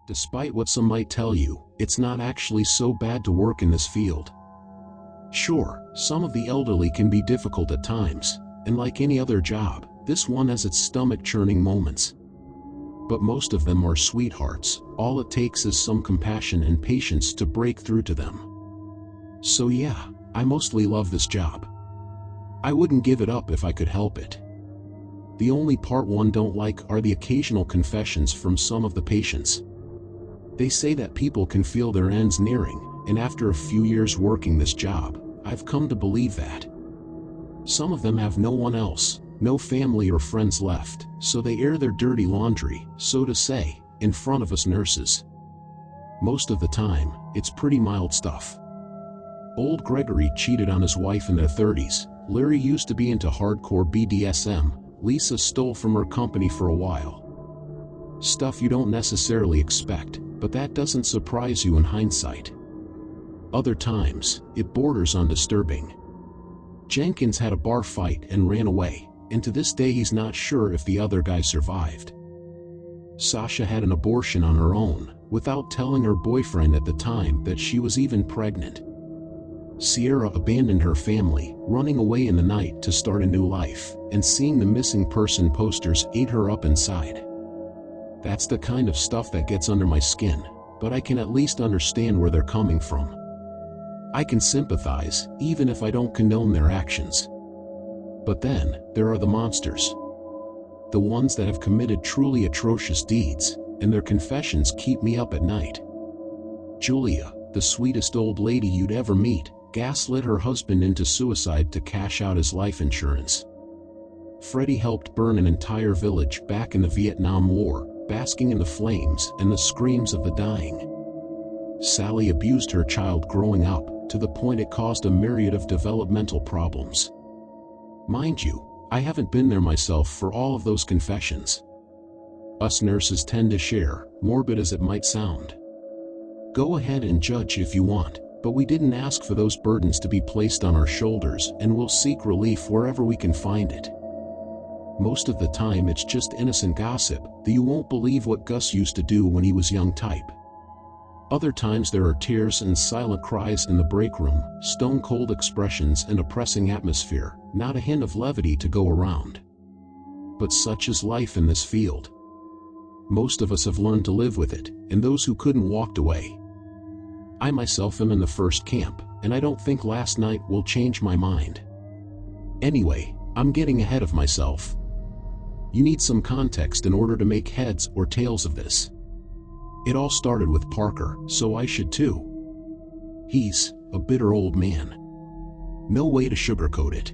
Despite what some might tell you, it's not actually so bad to work in this field. Sure, some of the elderly can be difficult at times, and like any other job, this one has its stomach-churning moments. But most of them are sweethearts. All it takes is some compassion and patience to break through to them. So yeah, I mostly love this job. I wouldn't give it up if I could help it. The only part one don't like are the occasional confessions from some of the patients. They say that people can feel their ends nearing, and after a few years working this job, I've come to believe that. Some of them have no one else, no family or friends left, so they air their dirty laundry, so to say, in front of us nurses. Most of the time, it's pretty mild stuff. Old Gregory cheated on his wife in their 30s, Larry used to be into hardcore BDSM, Lisa stole from her company for a while. Stuff you don't necessarily expect, but that doesn't surprise you in hindsight. Other times, it borders on disturbing. Jenkins had a bar fight and ran away, and to this day he's not sure if the other guy survived. Sasha had an abortion on her own, without telling her boyfriend at the time that she was even pregnant. Sierra abandoned her family, running away in the night to start a new life, and seeing the missing person posters ate her up inside. That's the kind of stuff that gets under my skin, but I can at least understand where they're coming from. I can sympathize, even if I don't condone their actions. But then, there are the monsters. The ones that have committed truly atrocious deeds, and their confessions keep me up at night. Julia, the sweetest old lady you'd ever meet, gaslit her husband into suicide to cash out his life insurance. Freddie helped burn an entire village back in the Vietnam War, basking in the flames and the screams of the dying. Sally abused her child growing up, to the point it caused a myriad of developmental problems. Mind you, I haven't been there myself for all of those confessions. Us nurses tend to share, morbid as it might sound. Go ahead and judge if you want, but we didn't ask for those burdens to be placed on our shoulders, and we'll seek relief wherever we can find it. Most of the time it's just innocent gossip, the you won't believe what Gus used to do when he was young type. Other times there are tears and silent cries in the break room, stone-cold expressions and a pressing atmosphere, not a hint of levity to go around. But such is life in this field. Most of us have learned to live with it, and those who couldn't walked away. I myself am in the first camp, and I don't think last night will change my mind. Anyway, I'm getting ahead of myself. You need some context in order to make heads or tails of this. It all started with Parker, so I should too. He's a bitter old man. No way to sugarcoat it.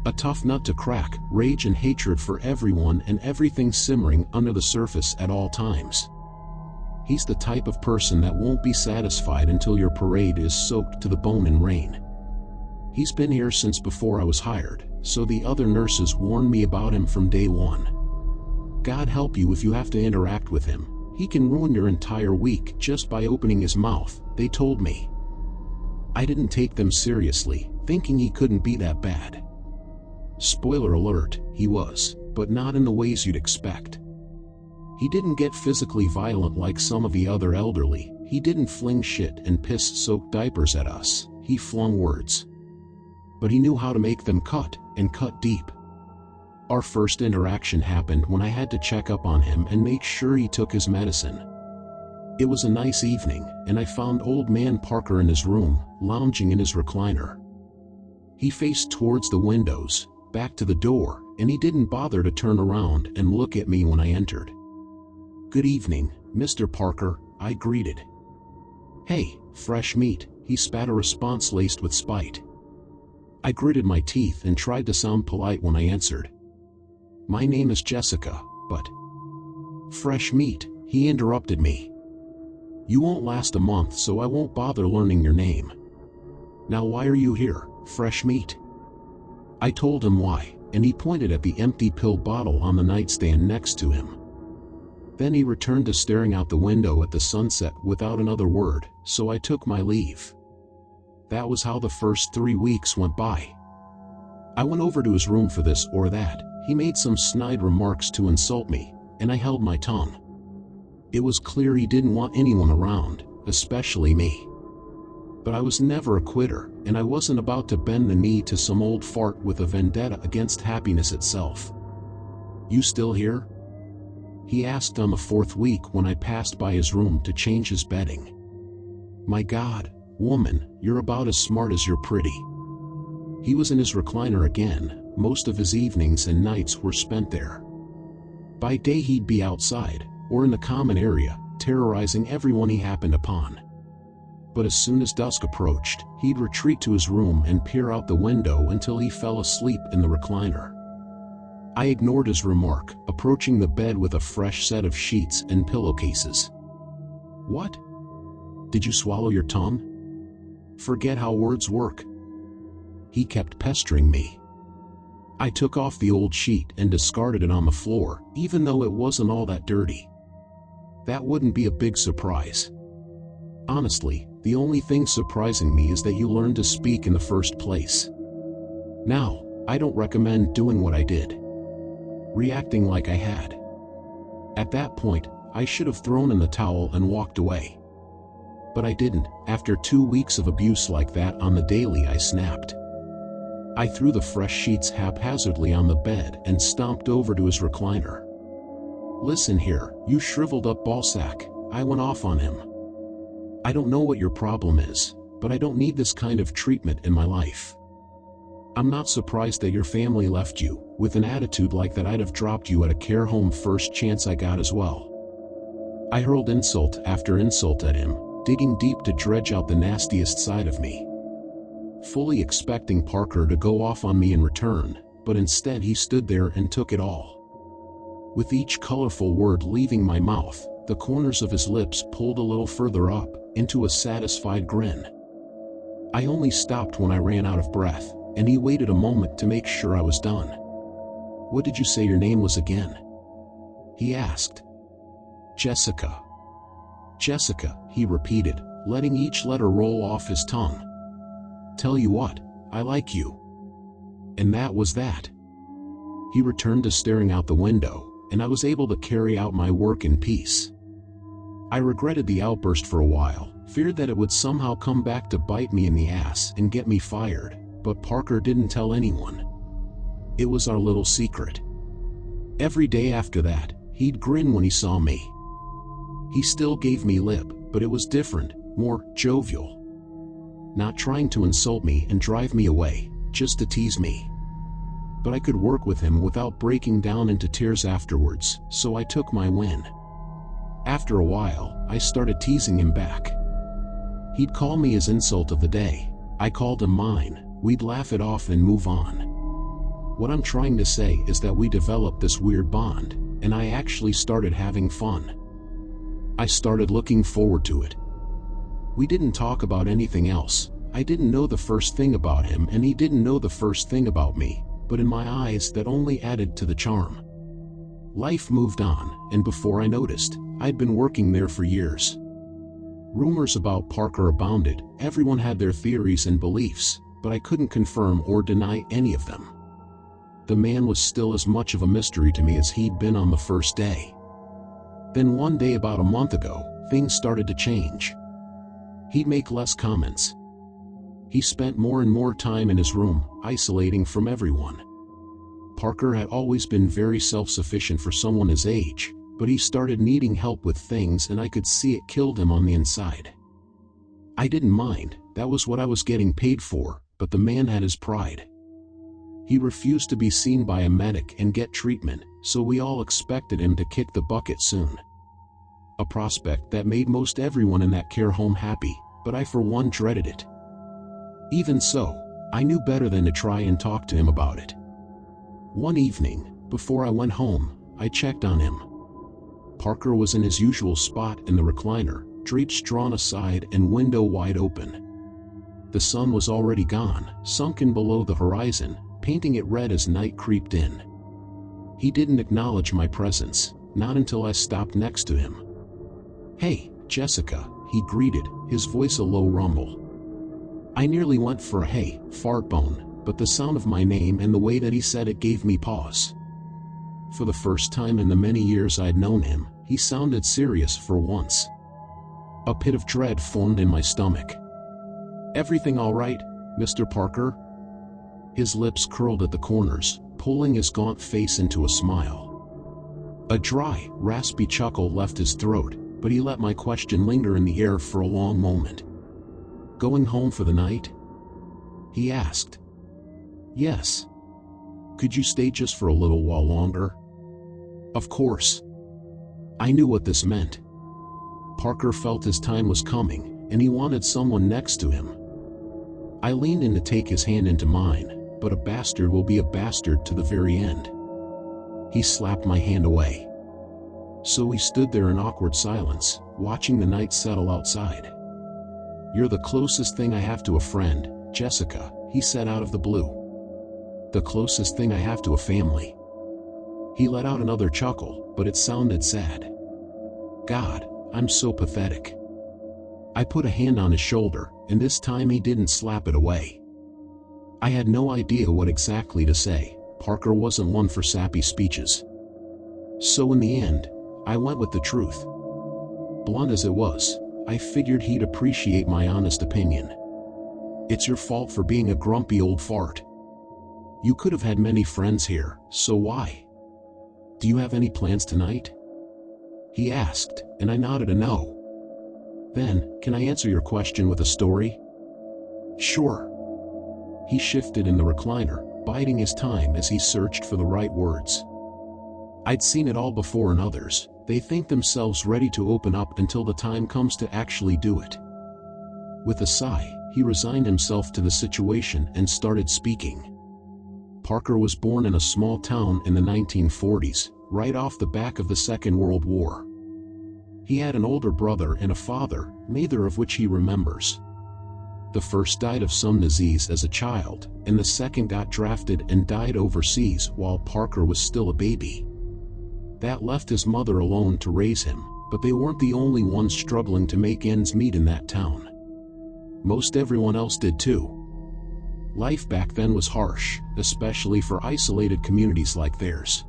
A tough nut to crack, rage and hatred for everyone and everything simmering under the surface at all times. He's the type of person that won't be satisfied until your parade is soaked to the bone in rain. He's been here since before I was hired, so the other nurses warned me about him from day one. God help you if you have to interact with him. He can ruin your entire week just by opening his mouth, they told me. I didn't take them seriously, thinking he couldn't be that bad. Spoiler alert, he was, but not in the ways you'd expect. He didn't get physically violent like some of the other elderly, he didn't fling shit and piss-soaked diapers at us, he flung words. But he knew how to make them cut, and cut deep. Our first interaction happened when I had to check up on him and make sure he took his medicine. It was a nice evening, and I found old man Parker in his room, lounging in his recliner. He faced towards the windows, back to the door, and he didn't bother to turn around and look at me when I entered. "Good evening, Mr. Parker," I greeted. "Hey, fresh meat," he spat, a response laced with spite. I gritted my teeth and tried to sound polite when I answered. "My name is Jessica, but..." "Fresh meat," he interrupted me. "You won't last a month, so I won't bother learning your name. Now why are you here, fresh meat?" I told him why, and he pointed at the empty pill bottle on the nightstand next to him. Then he returned to staring out the window at the sunset without another word, so I took my leave. That was how the first 3 weeks went by. I went over to his room for this or that, he made some snide remarks to insult me, and I held my tongue. It was clear he didn't want anyone around, especially me. But I was never a quitter, and I wasn't about to bend the knee to some old fart with a vendetta against happiness itself. "You still here?" he asked on the 4th week when I passed by his room to change his bedding. "My God, woman, you're about as smart as you're pretty." He was in his recliner again. Most of his evenings and nights were spent there. By day he'd be outside, or in the common area, terrorizing everyone he happened upon. But as soon as dusk approached, he'd retreat to his room and peer out the window until he fell asleep in the recliner. I ignored his remark, approaching the bed with a fresh set of sheets and pillowcases. "What? Did you swallow your tongue? Forget how words work." He kept pestering me. I took off the old sheet and discarded it on the floor, even though it wasn't all that dirty. That wouldn't be a big surprise. Honestly, the only thing surprising me is that you learned to speak in the first place. Now, I don't recommend doing what I did. Reacting like I had. At that point, I should have thrown in the towel and walked away. But I didn't. After 2 weeks of abuse like that on the daily, I snapped. I threw the fresh sheets haphazardly on the bed and stomped over to his recliner. "Listen here, you shriveled up ballsack," I went off on him. "I don't know what your problem is, but I don't need this kind of treatment in my life. I'm not surprised that your family left you. With an attitude like that, I'd have dropped you at a care home first chance I got as well." I hurled insult after insult at him, digging deep to dredge out the nastiest side of me. Fully expecting Parker to go off on me in return, but instead he stood there and took it all. With each colorful word leaving my mouth, the corners of his lips pulled a little further up, into a satisfied grin. I only stopped when I ran out of breath, and he waited a moment to make sure I was done. "What did you say your name was again?" he asked. "Jessica." "Jessica," he repeated, letting each letter roll off his tongue. "Tell you what, I like you." And that was that. He returned to staring out the window, and I was able to carry out my work in peace. I regretted the outburst for a while, feared that it would somehow come back to bite me in the ass and get me fired, but Parker didn't tell anyone. It was our little secret. Every day after that, he'd grin when he saw me. He still gave me lip, but it was different, more jovial. Not trying to insult me and drive me away, just to tease me. But I could work with him without breaking down into tears afterwards, so I took my win. After a while, I started teasing him back. He'd call me his insult of the day. I called him mine. We'd laugh it off and move on. What I'm trying to say is that we developed this weird bond, and I actually started having fun. I started looking forward to it. We didn't talk about anything else. I didn't know the first thing about him and he didn't know the first thing about me, but in my eyes that only added to the charm. Life moved on, and before I noticed, I'd been working there for years. Rumors about Parker abounded. Everyone had their theories and beliefs, but I couldn't confirm or deny any of them. The man was still as much of a mystery to me as he'd been on the first day. Then one day about a month ago, things started to change. He'd make less comments. He spent more and more time in his room, isolating from everyone. Parker had always been very self-sufficient for someone his age, but he started needing help with things and I could see it killed him on the inside. I didn't mind, that was what I was getting paid for, but the man had his pride. He refused to be seen by a medic and get treatment, so we all expected him to kick the bucket soon. A prospect that made most everyone in that care home happy, but I for one dreaded it. Even so, I knew better than to try and talk to him about it. One evening, before I went home, I checked on him. Parker was in his usual spot in the recliner, drapes drawn aside and window wide open. The sun was already gone, sunken below the horizon, painting it red as night creeped in. He didn't acknowledge my presence, not until I stopped next to him. "Hey, Jessica," he greeted, his voice a low rumble. I nearly went for a "hey, fart bone," but the sound of my name and the way that he said it gave me pause. For the first time in the many years I'd known him, He sounded serious for once. A pit of dread formed in my stomach. "Everything all right, Mr. Parker?" His lips curled at the corners, pulling his gaunt face into a smile. A dry, raspy chuckle left his throat, but he let my question linger in the air for a long moment. "Going home for the night?" he asked. "Yes." "Could you stay just for a little while longer?" "Of course." I knew what this meant. Parker felt his time was coming, and he wanted someone next to him. I leaned in to take his hand into mine, but a bastard will be a bastard to the very end. He slapped my hand away. So we stood there in awkward silence, watching the night settle outside. "You're the closest thing I have to a friend, Jessica," he said out of the blue. "The closest thing I have to a family." He let out another chuckle, but it sounded sad. God, I'm so pathetic. I put a hand on his shoulder, and this time he didn't slap it away. I had no idea what exactly to say. Parker wasn't one for sappy speeches. So in the end, I went with the truth. Blunt as it was, I figured he'd appreciate my honest opinion. "It's your fault for being a grumpy old fart. You could have had many friends here, so why? Do you have any plans tonight?" he asked, and I nodded a no. "Then, can I answer your question with a story?" "Sure." He shifted in the recliner, biding his time as he searched for the right words. I'd seen it all before in others. They think themselves ready to open up until the time comes to actually do it. With a sigh, he resigned himself to the situation and started speaking. Parker was born in a small town in the 1940s, right off the back of the Second World War. He had an older brother and a father, neither of which he remembers. The first died of some disease as a child, and the second got drafted and died overseas while Parker was still a baby. That left his mother alone to raise him, but they weren't the only ones struggling to make ends meet in that town. Most everyone else did too. Life back then was harsh, especially for isolated communities like theirs.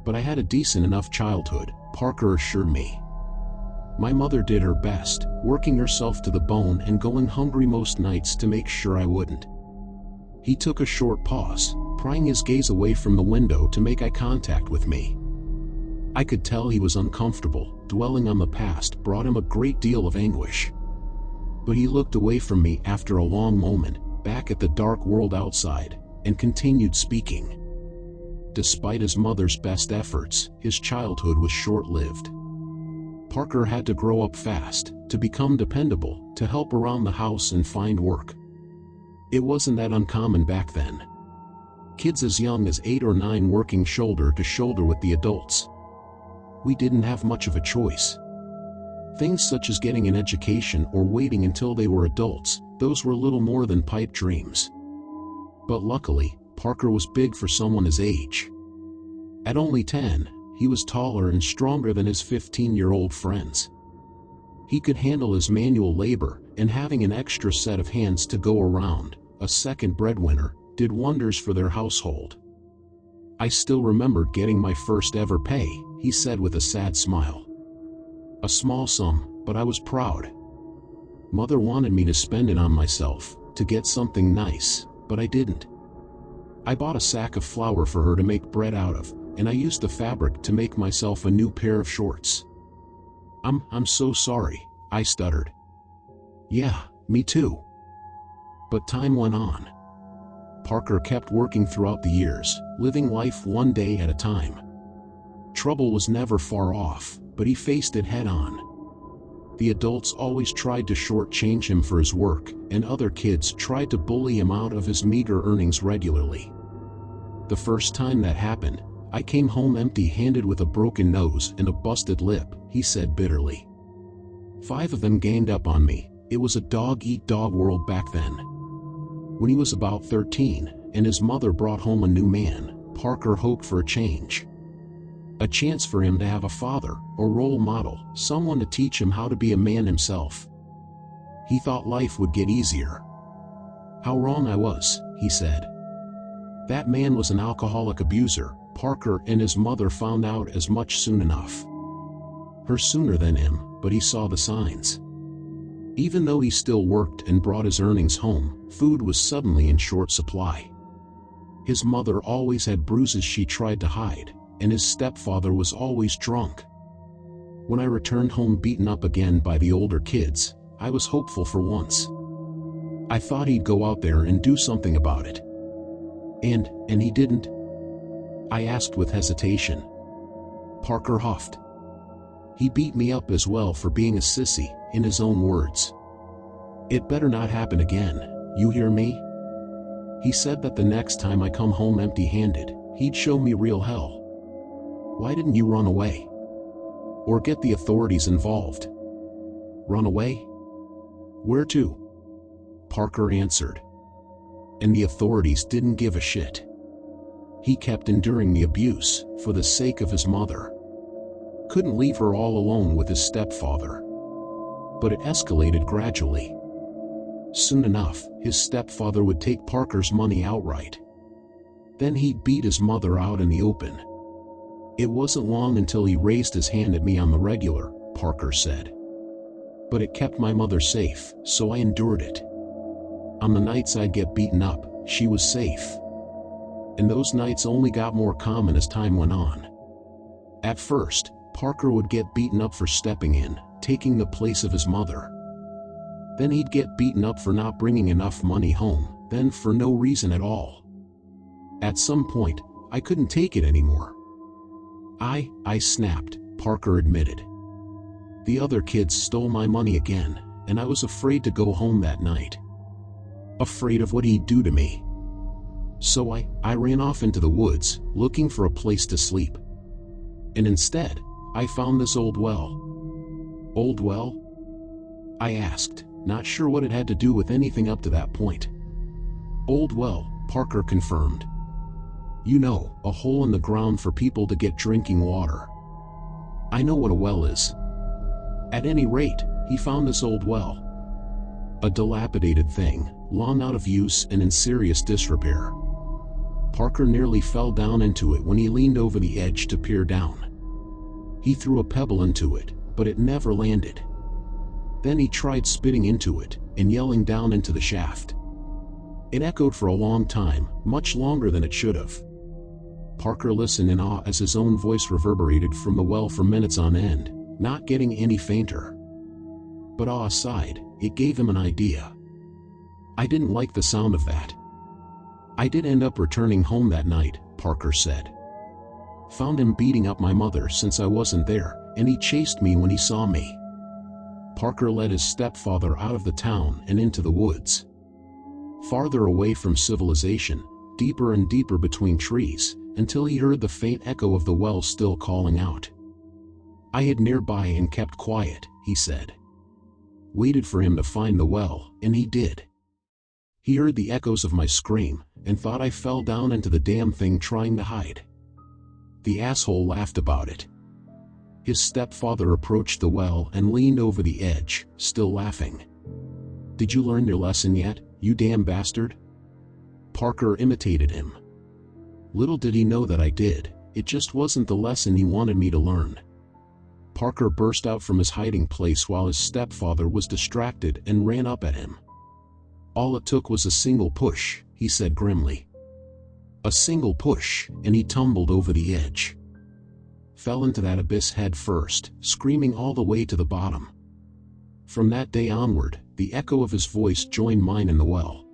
But I had a decent enough childhood, Parker assured me. My mother did her best, working herself to the bone and going hungry most nights to make sure I wouldn't. He took a short pause, prying his gaze away from the window to make eye contact with me. I could tell he was uncomfortable. Dwelling on the past brought him a great deal of anguish. But he looked away from me after a long moment, back at the dark world outside, and continued speaking. Despite his mother's best efforts, his childhood was short-lived. Parker had to grow up fast, to become dependable, to help around the house and find work. It wasn't that uncommon back then. Kids as young as 8 or 9 working shoulder to shoulder with the adults. We didn't have much of a choice. Things such as getting an education or waiting until they were adults, those were little more than pipe dreams. But luckily, Parker was big for someone his age. At only 10, he was taller and stronger than his 15-year-old friends. He could handle his manual labor, and having an extra set of hands to go around, a second breadwinner, did wonders for their household. I still remembered getting my first ever pay, he said with a sad smile. A small sum, but I was proud. Mother wanted me to spend it on myself, to get something nice, but I didn't. I bought a sack of flour for her to make bread out of, and I used the fabric to make myself a new pair of shorts. I'm so sorry, I stuttered. Yeah, me too. But time went on. Parker kept working throughout the years, living life one day at a time. Trouble was never far off, but he faced it head-on. The adults always tried to shortchange him for his work, and other kids tried to bully him out of his meager earnings regularly. The first time that happened, I came home empty-handed with a broken nose and a busted lip, he said bitterly. 5 of them ganged up on me. It was a dog-eat-dog world back then. When he was about 13, and his mother brought home a new man, Parker hoped for a change. A chance for him to have a father, a role model, someone to teach him how to be a man himself. He thought life would get easier. How wrong I was, he said. That man was an alcoholic abuser. Parker and his mother found out as much soon enough. her sooner than him, but he saw the signs. Even though he still worked and brought his earnings home, food was suddenly in short supply. His mother always had bruises she tried to hide, and his stepfather was always drunk. When I returned home beaten up again by the older kids, I was hopeful for once. I thought he'd go out there and do something about it. And he didn't? I asked with hesitation. Parker huffed. He beat me up as well for being a sissy, in his own words. It better not happen again, you hear me? He said that the next time I come home empty-handed, he'd show me real hell. Why didn't you run away? Or get the authorities involved? Run away? Where to? Parker answered. And the authorities didn't give a shit. He kept enduring the abuse, for the sake of his mother. Couldn't leave her all alone with his stepfather. But it escalated gradually. Soon enough, his stepfather would take Parker's money outright. Then he'd beat his mother out in the open. It wasn't long until he raised his hand at me on the regular, Parker said. But it kept my mother safe, so I endured it. On the nights I'd get beaten up, she was safe. And those nights only got more common as time went on. At first, Parker would get beaten up for stepping in, taking the place of his mother. Then he'd get beaten up for not bringing enough money home, then for no reason at all. At some point, I couldn't take it anymore. I snapped, Parker admitted. The other kids stole my money again, and I was afraid to go home that night. Afraid of what he'd do to me. So I ran off into the woods, looking for a place to sleep. And instead, I found this old well. Old well? I asked, not sure what it had to do with anything up to that point. Old well, Parker confirmed. You know, a hole in the ground for people to get drinking water. I know what a well is. At any rate, he found this old well. A dilapidated thing, long out of use and in serious disrepair. Parker nearly fell down into it when he leaned over the edge to peer down. He threw a pebble into it, but it never landed. Then he tried spitting into it, and yelling down into the shaft. It echoed for a long time, much longer than it should have. Parker listened in awe as his own voice reverberated from the well for minutes on end, not getting any fainter. But awe aside, it gave him an idea. I didn't like the sound of that. I did end up returning home that night, Parker said. Found him beating up my mother since I wasn't there, and he chased me when he saw me. Parker led his stepfather out of the town and into the woods. Farther away from civilization, deeper and deeper between trees, until he heard the faint echo of the well still calling out. I hid nearby and kept quiet, he said. Waited for him to find the well, and he did. He heard the echoes of my scream, and thought I fell down into the damn thing trying to hide. The asshole laughed about it. His stepfather approached the well and leaned over the edge, still laughing. Did you learn your lesson yet, you damn bastard? Parker imitated him. Little did he know that I did, it just wasn't the lesson he wanted me to learn. Parker burst out from his hiding place while his stepfather was distracted and ran up at him. All it took was a single push, he said grimly. A single push, and he tumbled over the edge. Fell into that abyss head first, screaming all the way to the bottom. From that day onward, the echo of his voice joined mine in the well.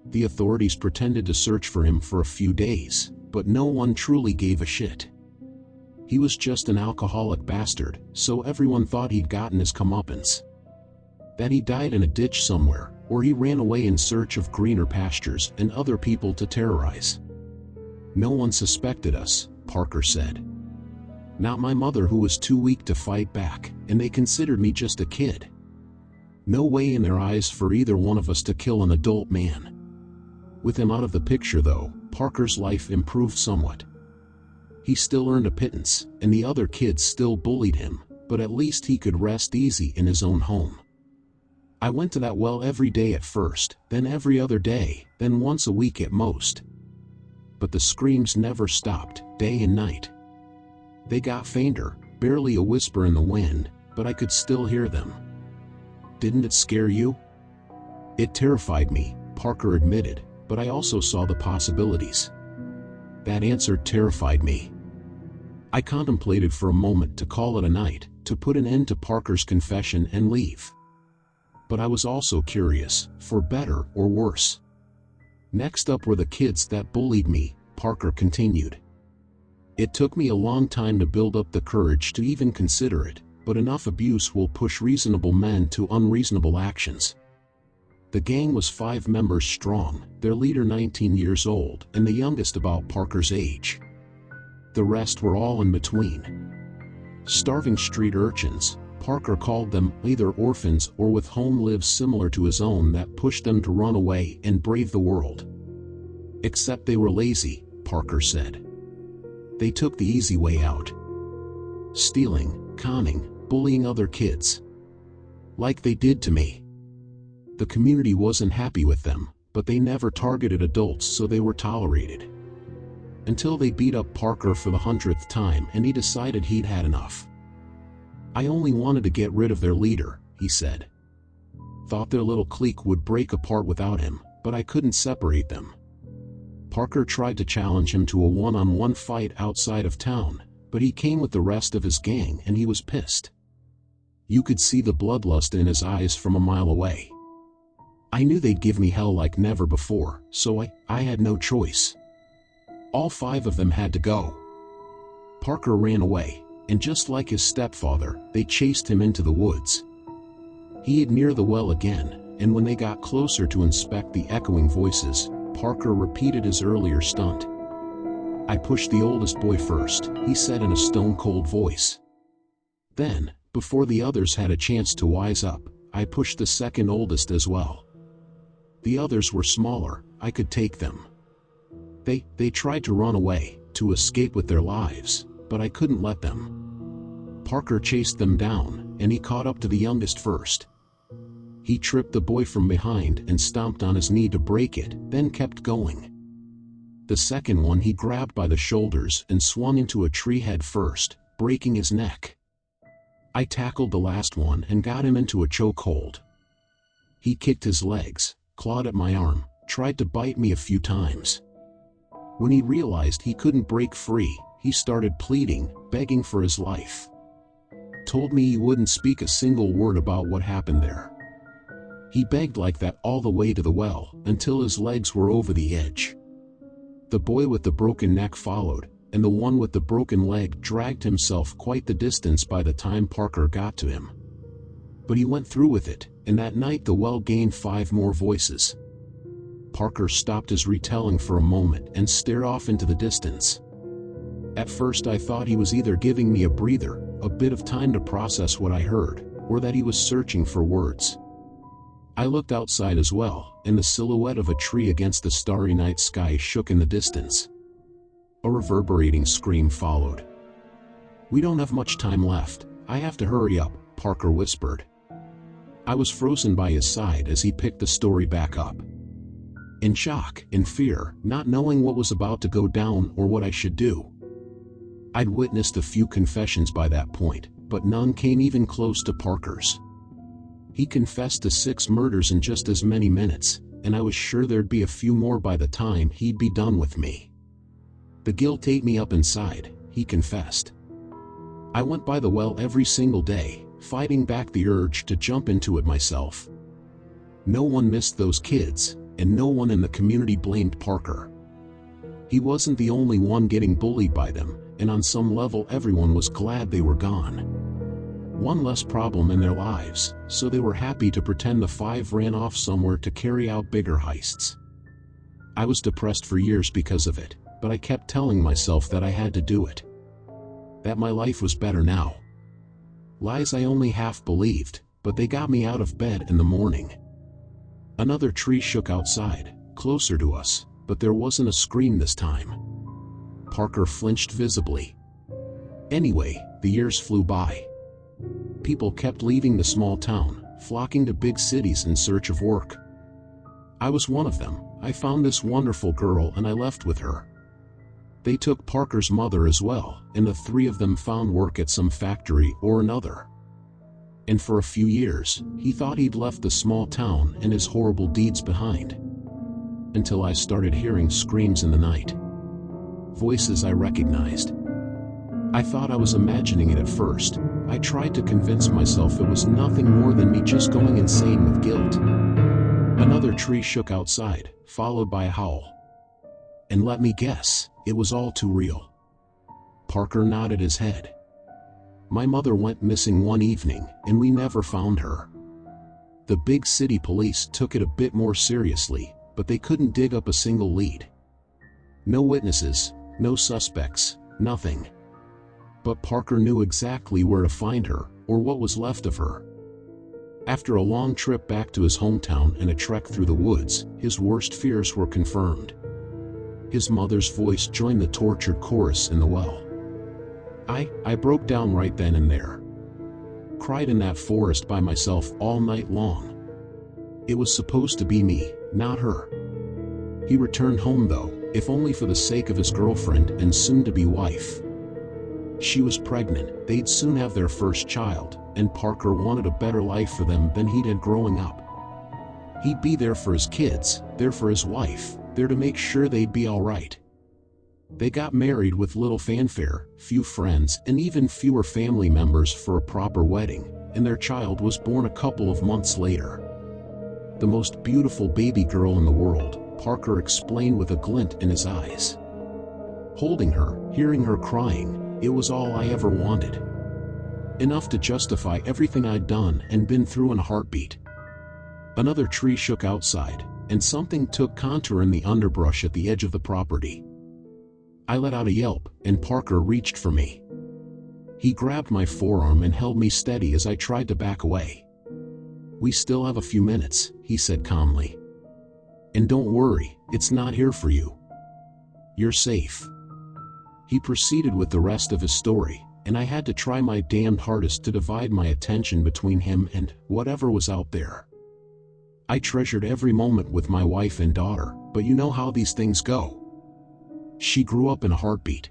The authorities pretended to search for him for a few days, but no one truly gave a shit. He was just an alcoholic bastard, so everyone thought he'd gotten his comeuppance. That he died in a ditch somewhere, or he ran away in search of greener pastures and other people to terrorize. No one suspected us, Parker said. Not my mother, who was too weak to fight back, and they considered me just a kid. No way in their eyes for either one of us to kill an adult man. With him out of the picture though, Parker's life improved somewhat. He still earned a pittance, and the other kids still bullied him, but at least he could rest easy in his own home. I went to that well every day at first, then every other day, then once a week at most. But the screams never stopped, day and night. They got fainter, barely a whisper in the wind, but I could still hear them. Didn't it scare you? It terrified me, Parker admitted, but I also saw the possibilities. That answer terrified me. I contemplated for a moment to call it a night, to put an end to Parker's confession and leave. But I was also curious, for better or worse. Next up were the kids that bullied me, Parker continued. It took me a long time to build up the courage to even consider it, but enough abuse will push reasonable men to unreasonable actions. The gang was 5 members strong, their leader 19 years old and the youngest about Parker's age. The rest were all in between. Starving street urchins, Parker called them, either orphans or with home lives similar to his own that pushed them to run away and brave the world. Except they were lazy, Parker said. They took the easy way out. Stealing, conning, bullying other kids. Like they did to me. The community wasn't happy with them, but they never targeted adults, so they were tolerated. Until they beat up Parker for the 100th time and he decided he'd had enough. I only wanted to get rid of their leader, he said. Thought their little clique would break apart without him, but I couldn't separate them. Parker tried to challenge him to a one-on-one fight outside of town, but he came with the rest of his gang and he was pissed. You could see the bloodlust in his eyes from a mile away. I knew they'd give me hell like never before, so I had no choice. All 5 of them had to go. Parker ran away, and just like his stepfather, they chased him into the woods. He hid near the well again, and when they got closer to inspect the echoing voices, Parker repeated his earlier stunt. I pushed the oldest boy first, he said in a stone-cold voice. Then, before the others had a chance to wise up, I pushed the second oldest as well. The others were smaller, I could take them. They tried to run away, to escape with their lives, but I couldn't let them. Parker chased them down, and he caught up to the youngest first. He tripped the boy from behind and stomped on his knee to break it, then kept going. The second one he grabbed by the shoulders and swung into a tree head first, breaking his neck. I tackled the last one and got him into a chokehold. He kicked his legs, clawed at my arm, tried to bite me a few times. When he realized he couldn't break free, he started pleading, begging for his life. Told me he wouldn't speak a single word about what happened there. He begged like that all the way to the well, until his legs were over the edge. The boy with the broken neck followed, and the one with the broken leg dragged himself quite the distance by the time Parker got to him. But he went through with it, and that night the well gained 5 more voices. Parker stopped his retelling for a moment and stared off into the distance. At first I thought he was either giving me a breather, a bit of time to process what I heard, or that he was searching for words. I looked outside as well, and the silhouette of a tree against the starry night sky shook in the distance. A reverberating scream followed. We don't have much time left, I have to hurry up, Parker whispered. I was frozen by his side as he picked the story back up. In shock, in fear, not knowing what was about to go down or what I should do. I'd witnessed a few confessions by that point, but none came even close to Parker's. He confessed to 6 murders in just as many minutes, and I was sure there'd be a few more by the time he'd be done with me. The guilt ate me up inside, he confessed. I went by the well every single day, fighting back the urge to jump into it myself. No one missed those kids, and no one in the community blamed Parker. He wasn't the only one getting bullied by them, and on some level everyone was glad they were gone. One less problem in their lives, so they were happy to pretend the 5 ran off somewhere to carry out bigger heists. I was depressed for years because of it, but I kept telling myself that I had to do it. That my life was better now. Lies I only half believed, but they got me out of bed in the morning. Another tree shook outside, closer to us, but there wasn't a scream this time. Parker flinched visibly. Anyway, the years flew by. People kept leaving the small town, flocking to big cities in search of work. I was one of them. I found this wonderful girl and I left with her. They took Parker's mother as well, and the three of them found work at some factory or another. And for a few years, he thought he'd left the small town and his horrible deeds behind. Until I started hearing screams in the night. Voices I recognized. I thought I was imagining it at first. I tried to convince myself it was nothing more than me just going insane with guilt. Another tree shook outside, followed by a howl. And let me guess, it was all too real. Parker nodded his head. My mother went missing one evening, and we never found her. The big city police took it a bit more seriously, but they couldn't dig up a single lead. No witnesses, no suspects, nothing. But Parker knew exactly where to find her, or what was left of her. After a long trip back to his hometown and a trek through the woods, his worst fears were confirmed. His mother's voice joined the tortured chorus in the well. I broke down right then and there. Cried in that forest by myself all night long. It was supposed to be me, not her. He returned home though, if only for the sake of his girlfriend and soon-to-be wife. She was pregnant, they'd soon have their first child, and Parker wanted a better life for them than he'd had growing up. He'd be there for his kids, there for his wife, there to make sure they'd be alright. They got married with little fanfare, few friends, and even fewer family members for a proper wedding, and their child was born a couple of months later. The most beautiful baby girl in the world, Parker explained with a glint in his eyes. Holding her, hearing her crying, it was all I ever wanted. Enough to justify everything I'd done and been through in a heartbeat. Another tree shook outside, and something took contour in the underbrush at the edge of the property. I let out a yelp, and Parker reached for me. He grabbed my forearm and held me steady as I tried to back away. "We still have a few minutes," he said calmly. "And don't worry, it's not here for you. You're safe." He proceeded with the rest of his story, and I had to try my damned hardest to divide my attention between him and whatever was out there. I treasured every moment with my wife and daughter, but you know how these things go. She grew up in a heartbeat.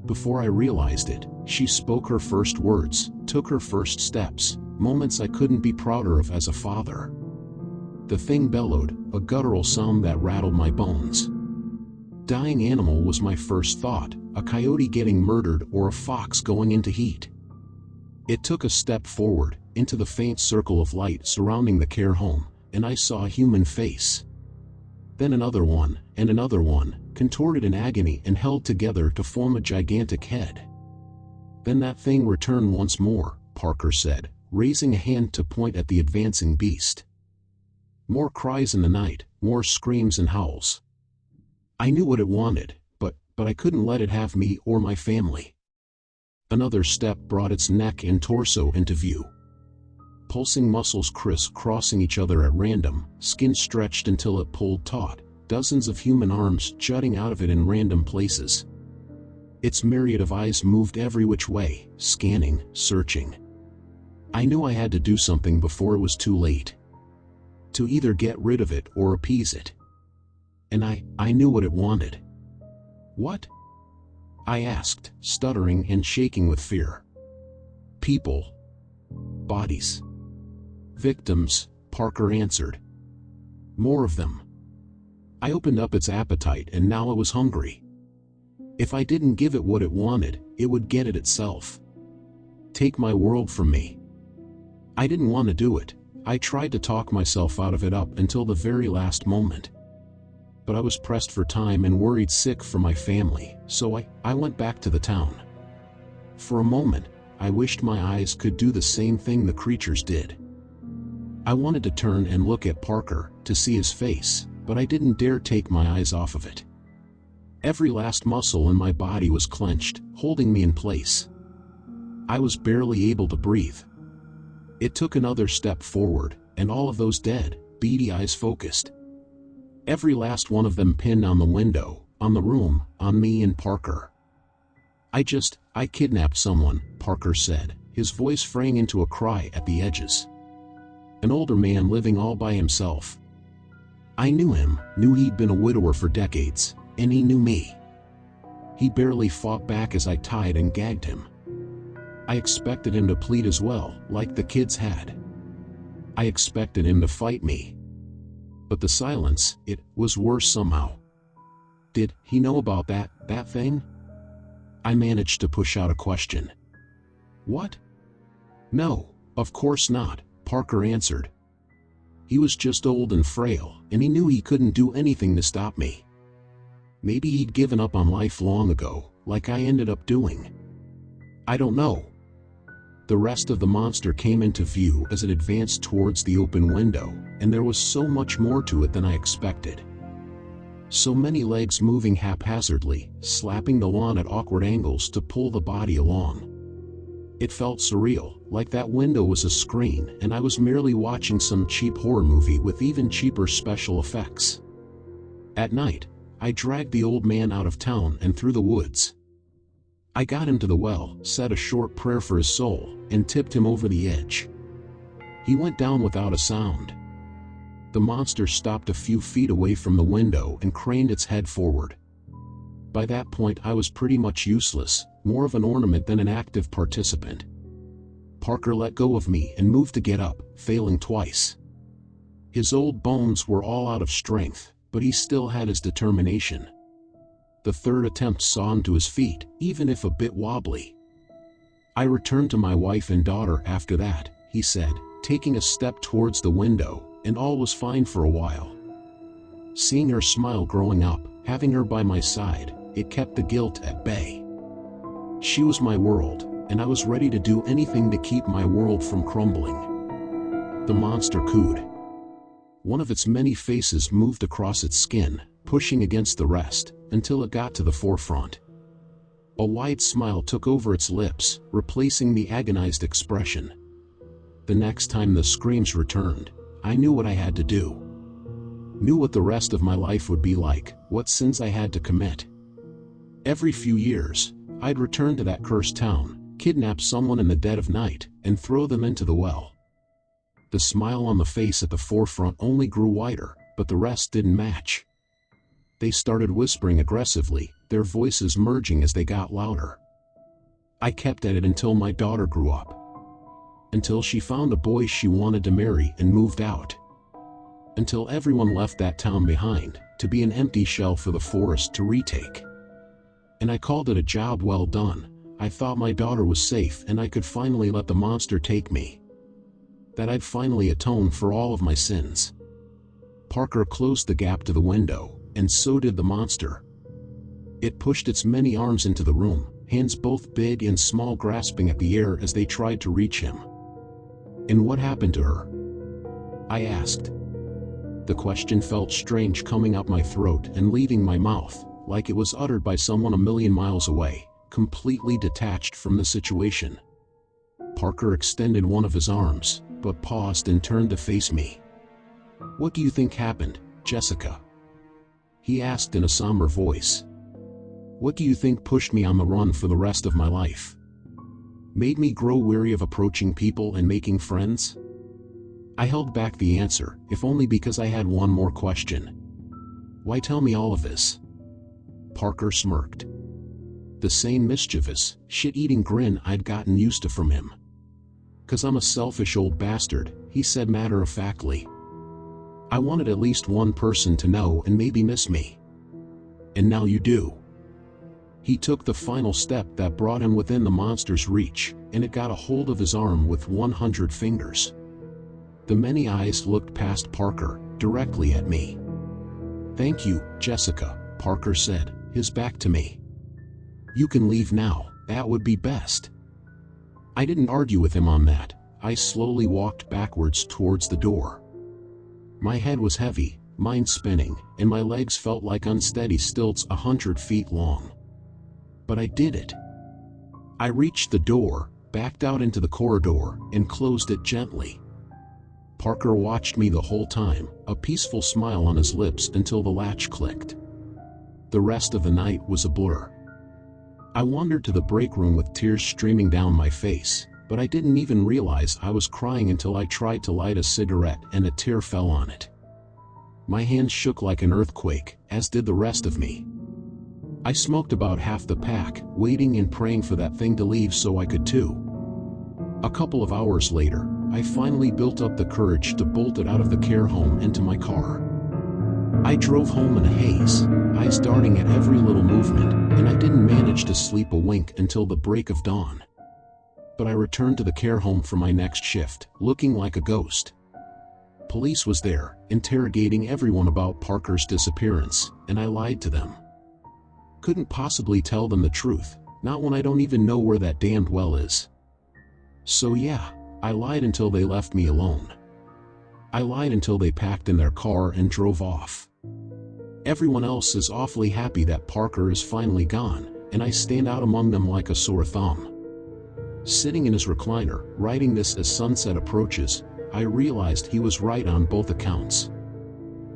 Before I realized it, she spoke her first words, took her first steps, moments I couldn't be prouder of as a father. The thing bellowed, a guttural sound that rattled my bones. Dying animal was my first thought, a coyote getting murdered or a fox going into heat. It took a step forward, into the faint circle of light surrounding the care home, and I saw a human face. Then another one, and another one, contorted in agony and held together to form a gigantic head. Then that thing returned once more, Parker said, raising a hand to point at the advancing beast. More cries in the night, more screams and howls. I knew what it wanted, but I couldn't let it have me or my family. Another step brought its neck and torso into view. Pulsing muscles criss-crossing each other at random, skin stretched until it pulled taut, dozens of human arms jutting out of it in random places. Its myriad of eyes moved every which way, scanning, searching. I knew I had to do something before it was too late. To either get rid of it or appease it. And I knew what it wanted. "What?" I asked, stuttering and shaking with fear. "People. Bodies. Victims," Parker answered. "More of them." I opened up its appetite and now it was hungry. If I didn't give it what it wanted, it would get it itself. Take my world from me. I didn't want to do it. I tried to talk myself out of it up until the very last moment. But I was pressed for time and worried sick for my family, so I went back to the town. For a moment, I wished my eyes could do the same thing the creatures did. I wanted to turn and look at Parker, to see his face, but I didn't dare take my eyes off of it. Every last muscle in my body was clenched, holding me in place. I was barely able to breathe. It took another step forward, and all of those dead, beady eyes focused. Every last one of them pinned on the window, on the room, on me and Parker. I kidnapped someone," Parker said, his voice fraying into a cry at the edges. "An older man living all by himself. I knew him, knew he'd been a widower for decades, and he knew me. He barely fought back as I tied and gagged him. I expected him to plead as well, like the kids had. I expected him to fight me. But the silence, it was worse somehow. Did he know about that thing? I managed to push out a question. What? No, of course not, Parker answered. He was just old and frail, and he knew he couldn't do anything to stop me. Maybe he'd given up on life long ago, like I ended up doing. I don't know. The rest of the monster came into view as it advanced towards the open window, and there was so much more to it than I expected. So many legs moving haphazardly, slapping the lawn at awkward angles to pull the body along. It felt surreal, like that window was a screen and I was merely watching some cheap horror movie with even cheaper special effects. At night, I dragged the old man out of town and through the woods. I got him to the well, said a short prayer for his soul, and tipped him over the edge. He went down without a sound. The monster stopped a few feet away from the window and craned its head forward. By that point I was pretty much useless, more of an ornament than an active participant. Parker let go of me and moved to get up, failing twice. His old bones were all out of strength, but he still had his determination. The third attempt saw him to his feet, even if a bit wobbly. I returned to my wife and daughter after that, he said, taking a step towards the window, and all was fine for a while. Seeing her smile growing up, having her by my side, it kept the guilt at bay. She was my world, and I was ready to do anything to keep my world from crumbling. The monster cooed. One of its many faces moved across its skin, pushing against the rest, until it got to the forefront. A wide smile took over its lips, replacing the agonized expression. The next time the screams returned, I knew what I had to do. Knew what the rest of my life would be like, what sins I had to commit. Every few years, I'd return to that cursed town, kidnap someone in the dead of night, and throw them into the well. The smile on the face at the forefront only grew wider, but the rest didn't match. They started whispering aggressively, their voices merging as they got louder. I kept at it until my daughter grew up. Until she found a boy she wanted to marry and moved out. Until everyone left that town behind, to be an empty shell for the forest to retake. And I called it a job well done. I thought my daughter was safe and I could finally let the monster take me. That I'd finally atone for all of my sins. Parker closed the gap to the window, and so did the monster. It pushed its many arms into the room, hands both big and small grasping at the air as they tried to reach him. And what happened to her? I asked. The question felt strange coming up my throat and leaving my mouth, like it was uttered by someone a million miles away, completely detached from the situation. Parker extended one of his arms, but paused and turned to face me. What do you think happened, Jessica? He asked in a somber voice. What do you think pushed me on the run for the rest of my life? Made me grow weary of approaching people and making friends? I held back the answer, if only because I had one more question. Why tell me all of this? Parker smirked. The same mischievous, shit-eating grin I'd gotten used to from him. 'Cause I'm a selfish old bastard, he said matter-of-factly. I wanted at least one person to know and maybe miss me. And now you do. He took the final step that brought him within the monster's reach, and it got a hold of his arm with 100 fingers. The many eyes looked past Parker, directly at me. Thank you, Jessica, Parker said, his back to me. You can leave now, that would be best. I didn't argue with him on that. I slowly walked backwards towards the door. My head was heavy, mind spinning, and my legs felt like unsteady stilts 100 feet long. But I did it. I reached the door, backed out into the corridor, and closed it gently. Parker watched me the whole time, a peaceful smile on his lips until the latch clicked. The rest of the night was a blur. I wandered to the break room with tears streaming down my face, but I didn't even realize I was crying until I tried to light a cigarette and a tear fell on it. My hands shook like an earthquake, as did the rest of me. I smoked about half the pack, waiting and praying for that thing to leave so I could too. A couple of hours later, I finally built up the courage to bolt it out of the care home into my car. I drove home in a haze, eyes darting at every little movement, and I didn't manage to sleep a wink until the break of dawn. But I returned to the care home for my next shift, looking like a ghost. Police was there, interrogating everyone about Parker's disappearance, and I lied to them. Couldn't possibly tell them the truth, not when I don't even know where that damned well is. So yeah, I lied until they left me alone. I lied until they packed in their car and drove off. Everyone else is awfully happy that Parker is finally gone, and I stand out among them like a sore thumb. Sitting in his recliner, writing this as sunset approaches, I realized he was right on both accounts.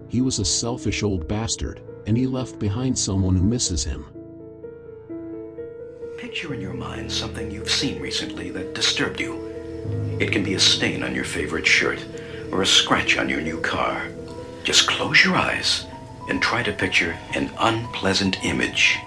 He was a selfish old bastard, and he left behind someone who misses him. Picture in your mind something you've seen recently that disturbed you. It can be a stain on your favorite shirt, or a scratch on your new car. Just close your eyes and try to picture an unpleasant image.